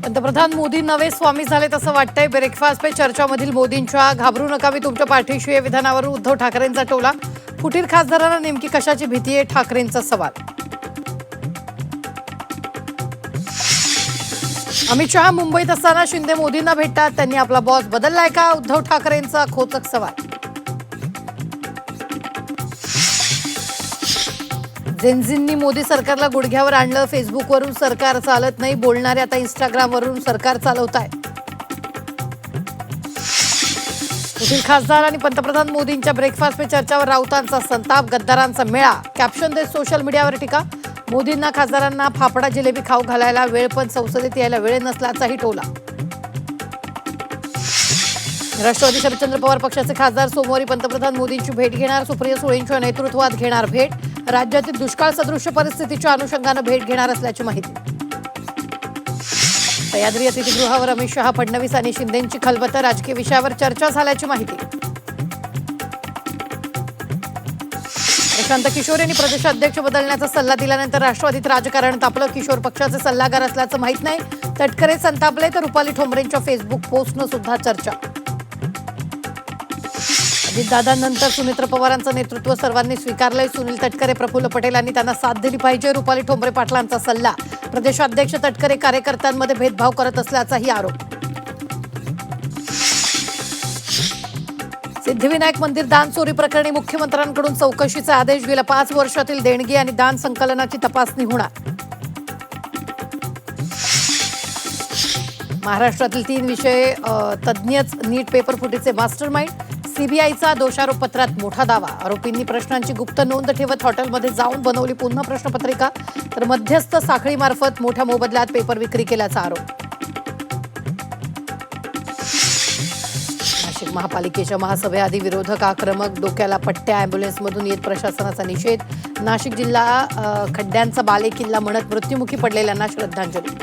पंतप्रधान मोदी नवे स्वामी झालेत असं वाटतंय. ब्रेकफास्ट पे चर्चामधील मोदींच्या घाबरू नका मी तुमच्या पाठीशी या विधानावर उद्धव ठाकरेंचा टोला. फुटीर खासदारांना नेमकी कशाची भीती आहे, ठाकरेंचा सवाल. अमित शहा मुंबईत असताना शिंदे मोदींना भेटतात. त्यांनी आपला बॉस बदललाय का, उद्धव ठाकरेंचा खोचक सवाल. जेनझींनी मोदी सरकारला गुडघ्यावर आणलं. फेसबुकवरून सरकार चालत नाही बोलणारे आता इंस्टाग्रामवरून सरकार चालवत आहे. पुढील खासदार आणि पंतप्रधान मोदींच्या ब्रेकफास्ट पे चर्चावर राऊतांचा संताप. गद्दारांचा मेळा. कॅप्शन देत सोशल मीडियावर टीका. मोदींना खासदारांना फाफडा जिलेबी खाऊ घालायला वेळ पण संसदेत यायला वेळ नसल्याचाही टोला. राष्ट्रवादी शरदचंद्र पवार पक्षाचे खासदार सोमवारी पंतप्रधान मोदींची भेट घेणार. सुप्रिया सुळेंच्या नेतृत्वात घेणार भेट. राज्यातील दुष्काळ सदृश्य परिस्थितीच्या अनुषंगानं भेट घेणार असल्याची माहिती. सह्याद्री अतिथीगृहावर अमित शहा, फडणवीस आणि शिंदेंची खलबतं. राजकीय विषयावर चर्चा झाल्याची माहिती. प्रशांत किशोर यांनी प्रदेशाध्यक्ष बदलण्याचा सल्ला दिल्यानंतर राष्ट्रवादीत राजकारण तापलं. किशोर पक्षाचे सल्लागार असल्याचं माहीत नाही. तटकरे संतापले तर रुपाली ठोंबरेंच्या फेसबुक पोस्टनं सुद्धा चर्चा. अजितदादांनंतर सुनेत्र पवारांचं नेतृत्व सर्वांनी स्वीकारलंय. सुनील तटकरे, प्रफुल्ल पटेलांनी त्यांना साथ दिली पाहिजे. रुपाली ठोंबरे पाटलांचा सल्ला. प्रदेशाध्यक्ष तटकरे कार्यकर्त्यांमध्ये भेदभाव करत असल्याचाही आरोप. सिद्धिविनायक मंदिर दान चोरी प्रकरणी मुख्यमंत्र्यांकडून चौकशीचे आदेश. गेल्या 5 वर्षातील देणगी आणि दान संकलनाची तपासणी होणार. महाराष्ट्रातील 3 विषय तज्ज्ञच नीट पेपर फुटीचे मास्टरमाइंड. सीबीआयचा दोषारोपपत्रात मोठा दावा. आरोपींनी प्रश्नांची गुप्त नोंद ठेवत हॉटेलमध्ये जाऊन बनवली पुन्हा प्रश्नपत्रिका. तर मध्यस्थ साखळीमार्फत मोठ्या मोबदल्यात पेपर विक्री केल्याचा आरोप. नाशिक महापालिकेच्या महासभेआधी विरोधक आक्रमक. डोक्याला पट्ट्या. अँब्युलन्समधून येत प्रशासनाचा निषेध. नाशिक जिल्हा खड्ड्यांचा बालेकिल्ला म्हणत मृत्युमुखी पडलेल्यांना श्रद्धांजली.